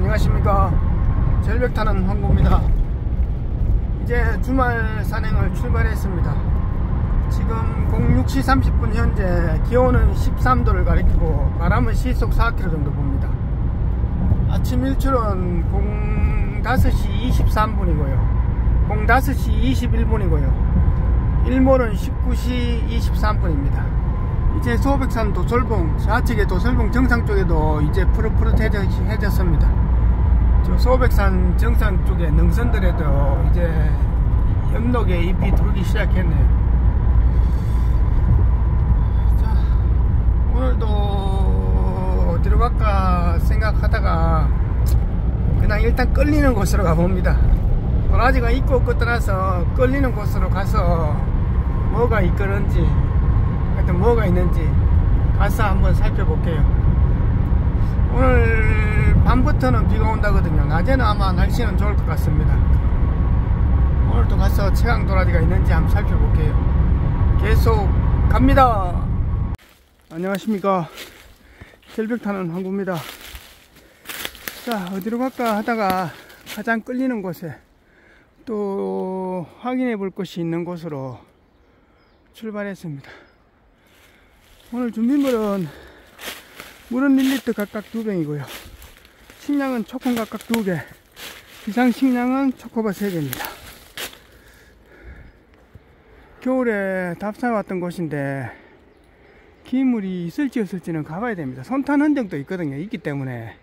안녕하십니까. 절벽 타는 황구입니다. 이제 주말 산행을 출발했습니다. 지금 06시 30분 현재 기온은 13도를 가리키고 바람은 시속 4km 정도 봅니다. 아침 일출은 05시 23분이고요 05시 21분이고요 일몰은 19시 23분입니다 이제 소백산 도솔봉, 좌측의 도솔봉 정상 쪽에도 이제 푸릇푸릇해졌습니다. 저 소백산 정상 쪽에 능선들에도 이제 연록에 잎이 들기 시작했네요. 자, 오늘도 어디로 갈까 생각하다가 그냥 일단 끌리는 곳으로 가봅니다. 도라지가 있고 없고 떠나서 끌리는 곳으로 가서 뭐가 있는지 하여튼 뭐가 있는지 가서 한번 살펴볼게요. 오늘 밤부터는 비가 온다거든요. 낮에는 아마 날씨는 좋을 것 같습니다. 오늘도 가서 최강 도라지가 있는지 한번 살펴볼게요. 계속 갑니다. 안녕하십니까. 절벽 타는 황구입니다. 자, 어디로 갈까 하다가 가장 끌리는 곳에 또 확인해 볼 것이 있는 곳으로 출발했습니다. 오늘 준비물은 물은 1리터 각각 2병이고요 식량은 초콘 각각 2개, 비상식량은 초코바 3개입니다 겨울에 답사 왔던 곳인데 기물이 있을지 없을지는 가봐야 됩니다. 손탄 흔적도 있거든요. 있기 때문에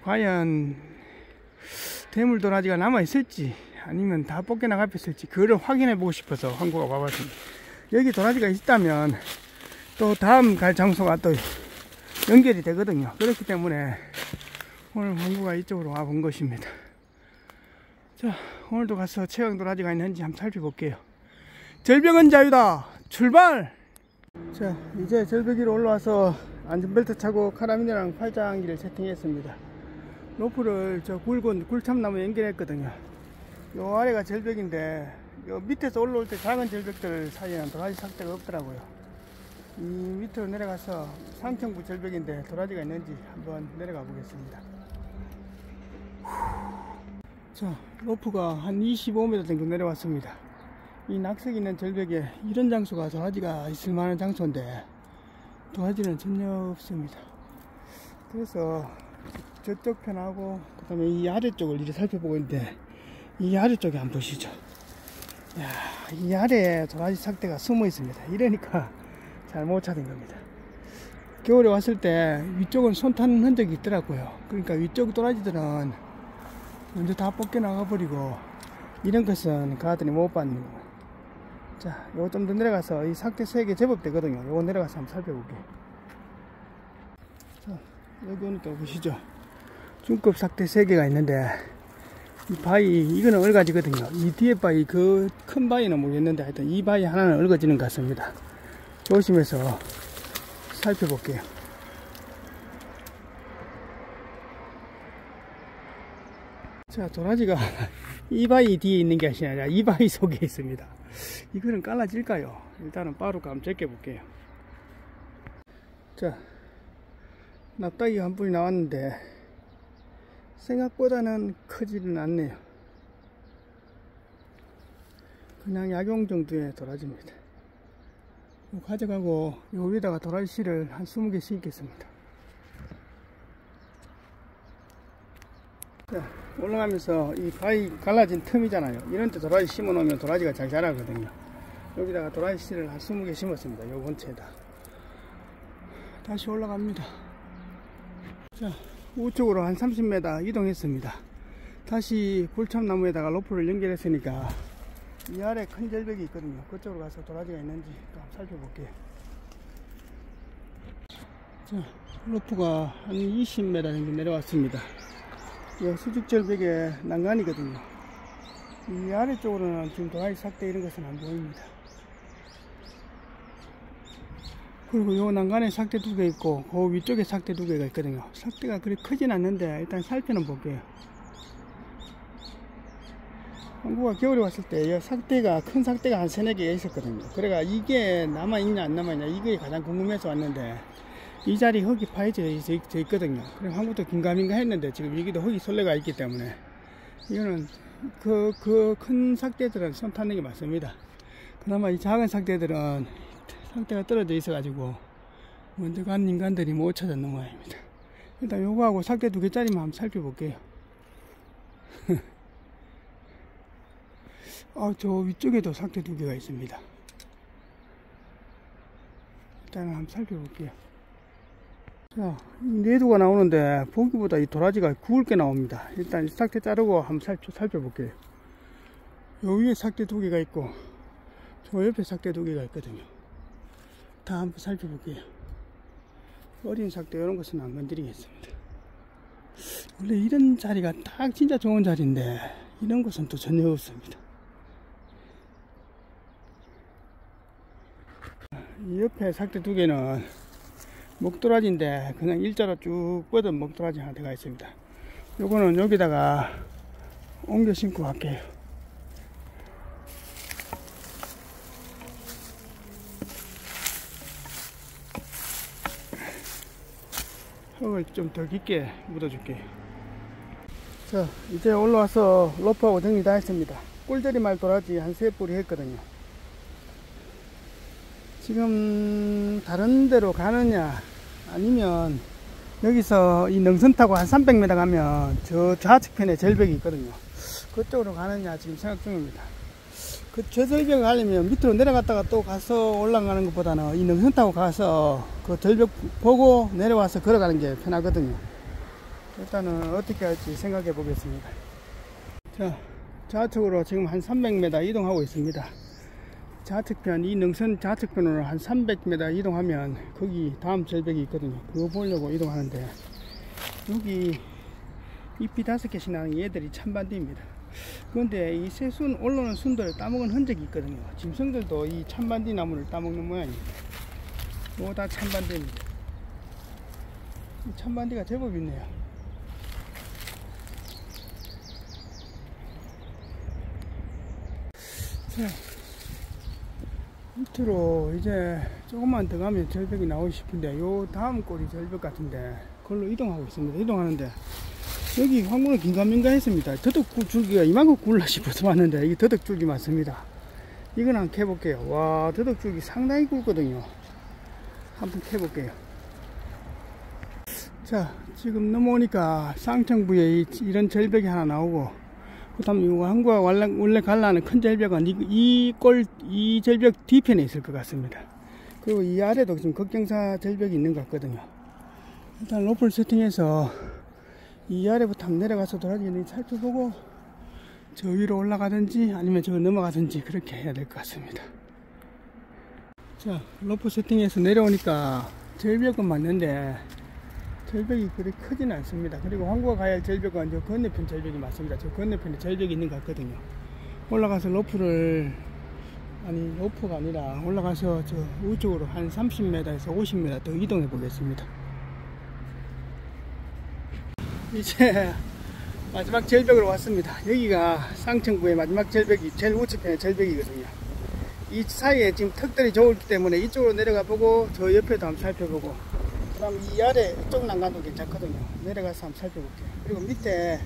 과연 대물도라지가 남아있을지 아니면 다 뻗겨나가 있을지 그거를 확인해 보고 싶어서 한국에 와봤습니다. 여기 도라지가 있다면 또 다음 갈 장소가 또 연결이 되거든요. 그렇기 때문에 오늘 한국가 이쪽으로 와 본 것입니다. 자, 오늘도 가서 최강 도라지가 있는지 한번 살펴볼게요. 절벽은 자유다. 출발! 자, 이제 절벽 위로 올라와서 안전벨트 차고 카라비너랑 팔짱기를 세팅했습니다. 로프를 저 굵은 굴참나무에 연결했거든요. 요 아래가 절벽인데 요 밑에서 올라올 때 작은 절벽들 사이에는 도라지 삭대가 없더라고요. 이 밑으로 내려가서 상층부 절벽인데 도라지가 있는지 한번 내려가 보겠습니다. 자, 로프가 한 25m 정도 내려왔습니다. 이 낙석 있는 절벽에 이런 장소가 도라지가 있을 만한 장소인데 도라지는 전혀 없습니다. 그래서 저쪽 편하고 그 다음에 이 아래쪽을 이렇게 살펴보고 있는데 이 아래쪽에 한번 보시죠. 이야, 이 아래에 도라지 삭대가 숨어 있습니다. 이러니까 잘 못 찾은 겁니다. 겨울에 왔을 때 위쪽은 손 타는 흔적이 있더라고요. 그러니까 위쪽 도라지들은 먼저 다 벗겨 나가버리고 이런 것은 가더니 못 봤는 거예요. 자, 요거 좀 더 내려가서 이 삭대 3개 제법 되거든요. 요거 내려가서 한번 살펴볼게요. 자, 여기 오니까 보시죠. 중급 삭대 3개가 있는데 이 바위, 이거는 얽어지거든요. 이 뒤에 바위, 그 큰 바위는 모르겠는데 하여튼 이 바위 하나는 얽어지는 것 같습니다. 조심해서 살펴볼게요. 자, 도라지가 이 바위 뒤에 있는 게 아니라 이 바위 속에 있습니다. 이거는 깔라질까요? 일단은 바로 한번 제껴볼게요. 자, 납작이 한 뿌리 나왔는데 생각보다는 크지는 않네요. 그냥 약용 정도의 도라지입니다. 가져가고 요 위에다가 도라지 씨를 한 20개 심겠습니다. 자, 올라가면서 이 바위 갈라진 틈이잖아요. 이런 데 도라지 심어 놓으면 도라지가 잘 자라거든요. 여기다가 도라지 씨를 한 20개 심었습니다. 요 근처에다. 다시 올라갑니다. 자, 우측으로 한 30m 이동했습니다. 다시 굴참나무에다가 로프를 연결했으니까 이 아래 큰 절벽이 있거든요. 그쪽으로 가서 도라지가 있는지 또 한번 살펴볼게요. 자, 로프가 한 20m 정도 내려왔습니다. 이 수직 절벽에 난간이거든요. 이 아래쪽으로는 지금 도라지 삭대 이런 것은 안 보입니다. 그리고 요 난간에 삭대 2개 있고 그 위쪽에 삭대 2개가 있거든요. 삭대가 그리 크진 않는데 일단 살펴는 볼게요. 한국가 겨울에 왔을 때 삭대가 큰 삭대가 한 3-4개 있었거든요. 그래가 이게 남아있냐 안 남아있냐 이게 가장 궁금해서 왔는데 이 자리 흙이 파여져 있거든요. 그럼 한국도 긴가민가 했는데 지금 여기도 흙이 솔레가 있기 때문에 이거는 그 큰 삭대들은 손 타는 게 맞습니다. 그나마 이 작은 삭대들은 상태가 떨어져 있어 가지고 먼저 간 인간들이 못 찾았는 모양입니다. 일단 요거하고 삭대 2개짜리만 한번 살펴볼게요. 저 위쪽에도 삭대 2개가 있습니다. 일단 한번 살펴볼게요. 자, 내두가 나오는데 보기보다 이 도라지가 굵게 나옵니다. 일단 삭대 자르고 한번 살펴볼게요. 요 위에 삭대 2개가 있고 저 옆에 삭대 2개가 있거든요. 다 한번 살펴볼게요. 어린 삭대 이런 것은 안 건드리겠습니다. 원래 이런 자리가 딱 진짜 좋은 자리인데 이런 것은 또 전혀 없습니다. 이 옆에 삭대 2개는 먹도라지인데 그냥 일자로 쭉 뻗은 먹도라지 하나 들어가 있습니다. 요거는 여기다가 옮겨 심고 갈게요. 흙을 좀 더 깊게 묻어줄게요. 자, 이제 올라와서 로프하고 정리 다 했습니다. 꿀저리말 도라지 한 3뿌리 했거든요. 지금 다른 데로 가느냐 아니면 여기서 이 능선 타고 한 300m 가면 저 좌측편에 절벽이 있거든요. 그쪽으로 가느냐 지금 생각 중입니다. 저 절벽 가려면 밑으로 내려갔다가 또 가서 올라가는 것보다는 이 능선 타고 가서 그 절벽 보고 내려와서 걸어가는 게 편하거든요. 일단은 어떻게 할지 생각해 보겠습니다. 자, 좌측으로 지금 한 300m 이동하고 있습니다. 좌측편, 이 능선 좌측편으로 한 300m 이동하면 거기 다음 절벽이 있거든요. 그거 보려고 이동하는데 여기 잎이 5개씩 나는 얘들이 참반디입니다. 그런데 이 새순 올라오는 순들을 따먹은 흔적이 있거든요. 짐승들도 이 참반디 나무를 따먹는 모양입니다. 이거 다 참반디입니다. 이 참반디가 제법 있네요. 자, 밑으로 이제 조금만 더 가면 절벽이 나오고 싶은데 요 다음 꼬리 절벽 같은데 그걸로 이동하고 있습니다. 이동하는데 여기 황구는 긴가민가 했습니다. 더덕줄기가 이만큼 굴라 싶어서 왔는데 이게 더덕줄기 맞습니다. 이건 한번 캐볼게요. 와, 더덕줄기 상당히 굵거든요. 한번 캐볼게요. 자, 지금 넘어오니까 쌍청부에 이런 절벽이 하나 나오고 그 다음 이거 한국과 원래 갈라는 큰 절벽은 이 절벽 뒤편에 있을 것 같습니다. 그리고 이 아래도 지금 극경사 절벽이 있는 것 같거든요. 일단 로프를 세팅해서 이 아래부터 한번 내려가서 도라지를 살펴보고 저 위로 올라가든지 아니면 저 넘어가든지 그렇게 해야 될 것 같습니다. 자, 로프 세팅해서 내려오니까 절벽은 맞는데 절벽이 그리 크지는 않습니다. 그리고 황구가 가야 할 절벽은 저 건너편 절벽이 맞습니다. 저 건너편에 절벽이 있는 것 같거든요. 올라가서 로프가 아니라 올라가서 저 우쪽으로 한 30m에서 50m 더 이동해 보겠습니다. 이제 마지막 절벽으로 왔습니다. 여기가 쌍청부의 마지막 절벽이 제일 우측편의 절벽이거든요. 이 사이에 지금 턱들이 좋기 때문에 이쪽으로 내려가 보고 저 옆에도 한번 살펴보고 그 다음 이 아래 이쪽 난간도 괜찮거든요. 내려가서 한번 살펴볼게요. 그리고 밑에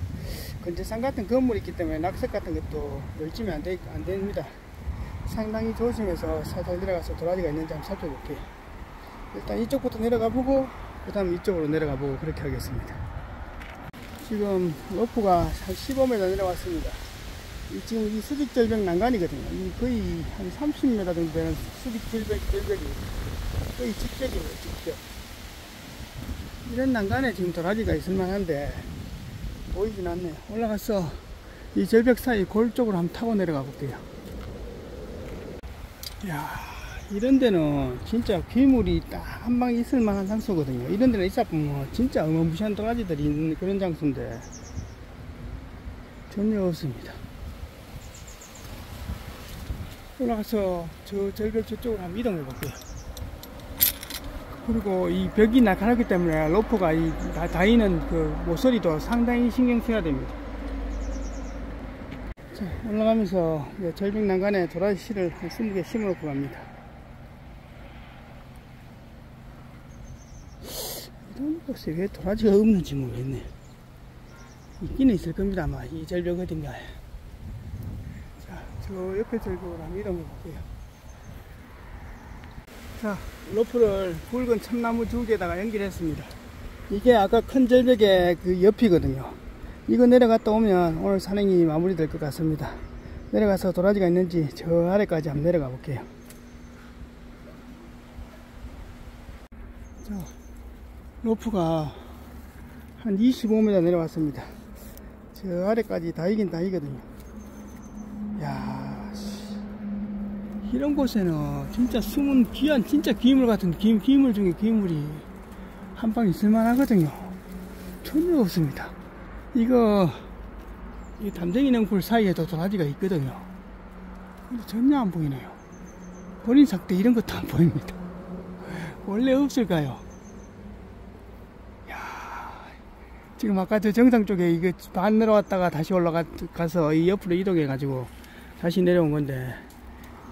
건재산 같은 건물이 있기 때문에 낙석 같은 것도 열지면 안 됩니다. 상당히 조심해서 살살 내려가서 도라지가 있는지 한번 살펴볼게요. 일단 이쪽부터 내려가 보고 그 다음 이쪽으로 내려가 보고 그렇게 하겠습니다. 지금 로프가 한 15m 내려왔습니다. 지금 이 수직절벽 난간이거든요. 이 거의 한 30m 정도 되는 수직절벽이 거의 직벽이에요. 직벽. 이런 난간에 지금 도라지가 있을 만한데 보이진 않네요. 올라가서 이 절벽 사이 골 쪽으로 한번 타고 내려가 볼게요. 이야, 이런 데는 진짜 괴물이 딱 한 방 있을 만한 장소거든요. 이런 데는 있어보면 진짜 어마무시한 도라지들이 있는 그런 장소인데 전혀 없습니다. 올라가서 저 절벽 저쪽으로 한번 이동해 볼게요. 그리고 이 벽이 날카롭기 때문에 로프가 다이는 그 모서리도 상당히 신경 써야 됩니다. 자, 올라가면서 절벽 난간에 도라지 씨를 한 20개 심어 놓고 갑니다. 글쎄 왜 도라지가 없는지 모르겠네. 있기는 있을 겁니다. 아마 이 절벽 어딘가에. 자, 저 옆에 절벽으로 한번 이동해 볼게요. 자, 로프를 굵은 참나무 2개에다가 연결했습니다. 이게 아까 큰 절벽의 그 옆이거든요. 이거 내려갔다 오면 오늘 산행이 마무리될 것 같습니다. 내려가서 도라지가 있는지 저 아래까지 한번 내려가 볼게요. 자, 로프가 한 25m 내려왔습니다. 저 아래까지 다 이긴 다 이거든요. 야, 이런 곳에는 진짜 숨은 귀한 진짜 귀물 같은 귀물 중에 귀물이 한 방 있을만 하거든요. 전혀 없습니다. 이거 이 담쟁이 넝쿨 사이에도 도라지가 있거든요. 근데 전혀 안 보이네요. 본인 삭대 이런 것도 안 보입니다. 원래 없을까요? 야, 지금 아까 저 정상 쪽에 이거 반 내려왔다가 다시 올라가서 이 옆으로 이동해 가지고 다시 내려온 건데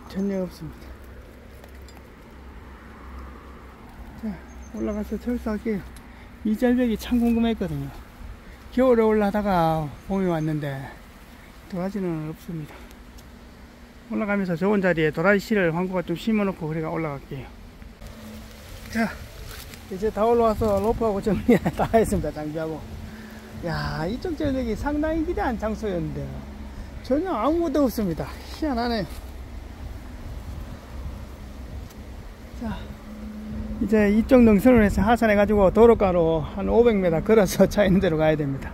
전혀 없습니다. 자, 올라가서 철수할게요. 이 절벽이 참 궁금했거든요. 겨울에 올라다가 봄이 왔는데 도라지는 없습니다. 올라가면서 좋은 자리에 도라지 씨를 황구가 좀 심어놓고 우리가 올라갈게요. 자, 이제 다 올라와서 로프하고 정리 다 했습니다. 장비하고. 야, 이쪽 절벽이 상당히 기대한 장소였는데 전혀 아무것도 없습니다. 희한하네요. 자, 이제 이쪽 능선을 해서 하산해가지고 도로가로 한 500m 걸어서 차 있는 데로 가야 됩니다.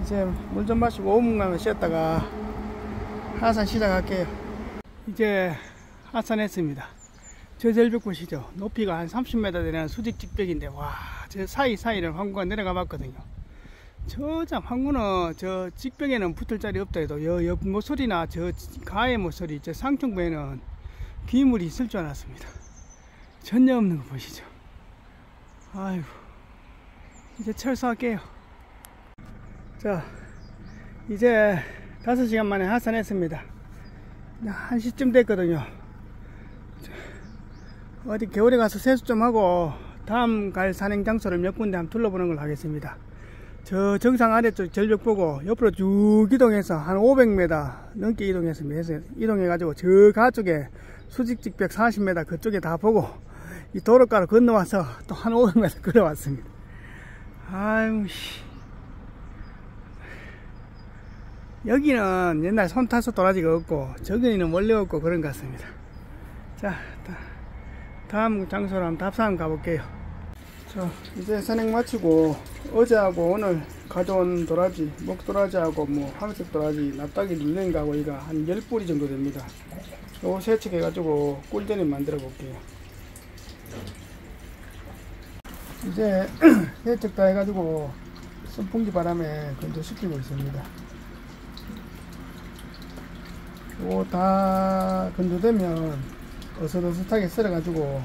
이제 물 좀 마시고 5분간 쉬었다가 하산 시작할게요. 이제 하산했습니다. 저 절벽 보시죠. 높이가 한 30m 되는 수직 직벽인데, 와, 저 사이사이를 황구가 내려가 봤거든요. 저장 황구는 저 직벽에는 붙을 자리 없다 해도 옆 모서리나 저 가의 모서리, 저 상층부에는 귀물이 있을 줄 알았습니다. 전혀 없는 거 보시죠. 아이고, 이제 철수할게요. 자, 이제 5시간 만에 하산했습니다. 1시쯤 됐거든요. 어디 겨울에 가서 세수 좀 하고 다음 갈 산행 장소를 몇 군데 한번 둘러보는 걸 하겠습니다. 저 정상 아래쪽 절벽 보고 옆으로 쭉 이동해서 한 500m 넘게 이동했습니다. 이동해 가지고 저 가쪽에 수직 직벽 40m 그쪽에 다 보고 이 도로가로 건너와서 또 한 500m 걸어왔습니다. 아유, 여기는 옛날 손타서 도라지가 없고 저기는 원래 없고 그런 것 같습니다. 자, 다음 장소로 한번 답사 가볼게요. 자, 이제 산행 마치고 어제하고 오늘 가져온 도라지, 목도라지하고 뭐 황색 도라지, 납작이 눌린가하고 이거 한 10뿌리 정도 됩니다. 요거 세척해 가지고 꿀전을 만들어 볼게요. 이제 세척 다 해가지고 선풍기 바람에 건조시키고 있습니다. 요거 다 건조되면 어슷어슷하게 썰어가지고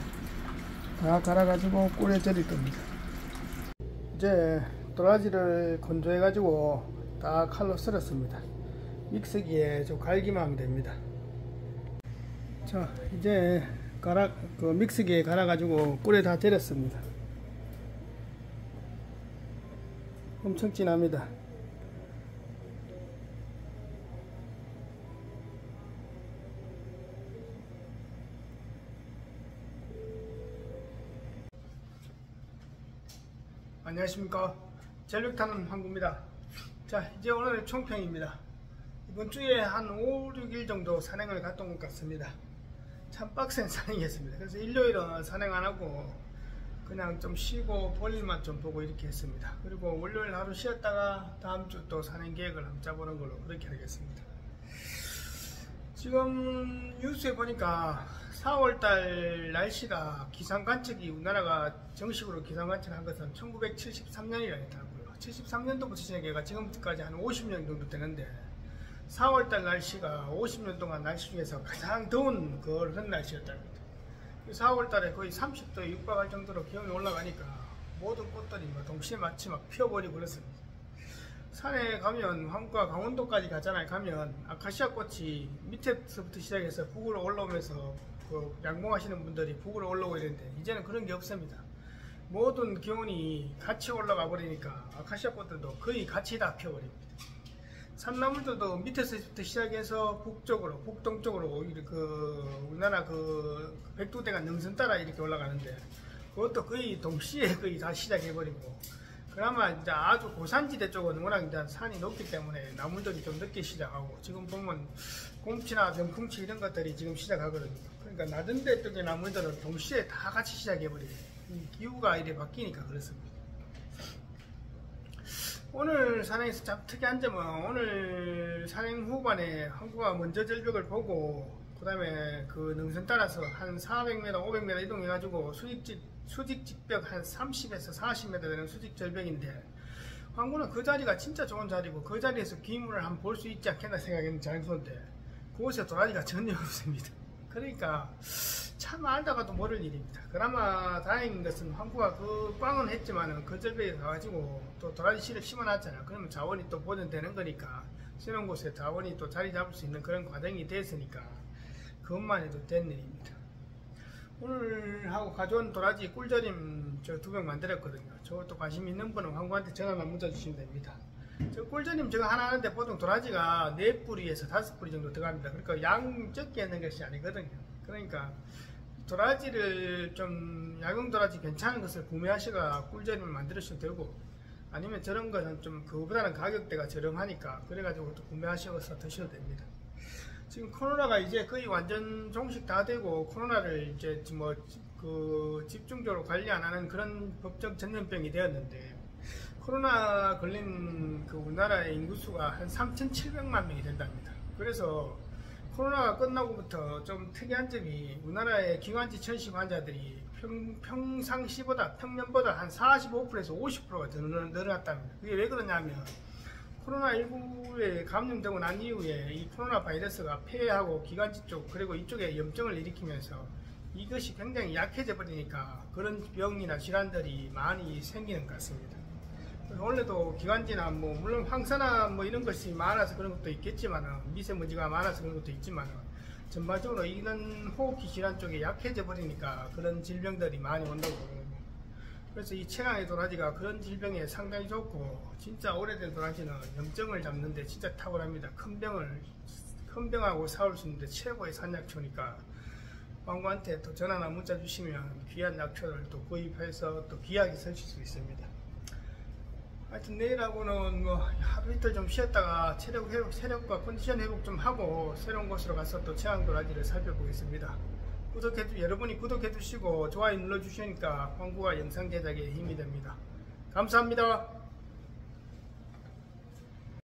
다 갈아가지고 꿀에 절일 겁니다. 이제 도라지를 건조해가지고 다 칼로 썰었습니다. 믹서기에 좀 갈기만 하면 됩니다. 자, 이제 믹서기에 갈아가지고 꿀에 다 절였습니다. 엄청 진합니다. 안녕하십니까, 절벽타는 황구입니다. 자, 이제 오늘의 총평입니다. 이번 주에 한 5, 6일 정도 산행을 갔다 온 것 같습니다. 참 빡센 산행이었습니다. 그래서 일요일은 산행 안하고 그냥 좀 쉬고 볼일만 좀 보고 이렇게 했습니다. 그리고 월요일 하루 쉬었다가 다음 주 또 산행 계획을 한번 짜보는 걸로 그렇게 하겠습니다. 지금 뉴스에 보니까 4월달 날씨가 기상관측이 우리나라가 정식으로 기상관측한 것은 1973년이라 했더라고요. 73년도부터 시작해가 지금까지 한 50년 정도 되는데 4월달 날씨가 50년 동안 날씨 중에서 가장 더운 그런 날씨였답니다. 4월달에 거의 30도에 육박할 정도로 기온이 올라가니까 모든 꽃들이 동시에 마치 막 피어버리고 그렇습니다. 산에 가면 황구가 강원도까지 가잖아요. 가면 아카시아 꽃이 밑에서부터 시작해서 북으로 올라오면서 그 양봉하시는 분들이 북으로 올라오고 이랬는데 이제는 그런 게 없습니다. 모든 기온이 같이 올라가 버리니까 아카시아 꽃들도 거의 같이 다 펴버립니다. 산나물들도 밑에서부터 시작해서 북쪽으로, 북동쪽으로 오히려 우리나라 백두대간 능선 따라 이렇게 올라가는데 그것도 거의 동시에 거의 다 시작해버리고, 그나마 이제 아주 고산지대 쪽은 워낙 이제 산이 높기 때문에 나물들이 좀 늦게 시작하고, 지금 보면 곰치나 병풍치 이런 것들이 지금 시작하거든요. 그러니까 낮은 데 쪽의 나물들은 동시에 다 같이 시작해버려요. 기후가 이래 바뀌니까 그렇습니다. 오늘 산행에서 참 특이한 점은, 오늘 산행 후반에 항구가 먼저 절벽을 보고 그 다음에 그 능선 따라서 한 400m, 500m 이동해가지고 수직 직벽 한 30에서 40m 되는 수직 절벽인데, 항구는 그 자리가 진짜 좋은 자리고 그 자리에서 기물을 한번 볼 수 있지 않겠나 생각했는 장소인데 그곳에 도라지가 전혀 없습니다. 그러니까 참 알다가도 모를 일입니다. 그나마 다행인 것은 항구가 그 꽝은 했지만은 그 절벽에 가가지고 또 도라지 씨를 심어놨잖아요. 그러면 자원이 또 보존되는 거니까, 새로운 곳에 자원이 또 자리 잡을 수 있는 그런 과정이 됐으니까 그것만 해도 된 일입니다. 오늘 하고 가져온 도라지 꿀절임 저 2병 만들었거든요. 저것도 관심 있는 분은 항구한테 전화만 문자 주시면 됩니다. 저 꿀절임 저거 하나 하는데 보통 도라지가 4뿌리에서 5뿌리 정도 들어갑니다. 그러니까 양 적게 있는 것이 아니거든요. 그러니까 도라지를 좀 야경 도라지 괜찮은 것을 구매하시가 꿀절임을 만들으셔도 되고, 아니면 저런 거는 좀 그거보다는 가격대가 저렴하니까 그래가지고 또 구매하셔서 드셔도 됩니다. 지금 코로나가 이제 거의 완전 종식 다 되고, 코로나를 이제 뭐 집중적으로 관리 안 하는 그런 법적 전염병이 되었는데, 코로나 걸린 우리나라의 인구수가 한 3,700만 명이 된답니다. 그래서 코로나가 끝나고부터 좀 특이한 점이, 우리나라의 기관지 천식 환자들이 평상시보다, 평년보다 한 45%에서 50%가 더 늘어났답니다. 그게 왜 그러냐면, 코로나19에 감염되고 난 이후에 이 코로나 바이러스가 폐하고 기관지 쪽, 그리고 이쪽에 염증을 일으키면서 이것이 굉장히 약해져 버리니까 그런 병이나 질환들이 많이 생기는 것 같습니다. 원래도 기관지나 물론 황사나 이런 것이 많아서 그런 것도 있겠지만, 미세먼지가 많아서 그런 것도 있지만, 전반적으로 이런 호흡기 질환 쪽에 약해져 버리니까 그런 질병들이 많이 온다고 그러거든요. 그래서 이 최강의 도라지가 그런 질병에 상당히 좋고, 진짜 오래된 도라지는 염증을 잡는데 진짜 탁월합니다. 큰 병하고 싸울 수 있는데 최고의 산약초니까, 황구한테 또 전화나 문자 주시면 귀한 약초를 또 구입해서 또 귀하게 쓰실 수 있습니다. 하여튼 내일하고는 하루 이틀 좀 쉬었다가 체력과 컨디션 회복 좀 하고 새로운 곳으로 가서 또 최강 도라지를 살펴보겠습니다. 여러분이 구독해 주시고 좋아요 눌러 주시니까 황구가 영상 제작에 힘이 됩니다. 감사합니다.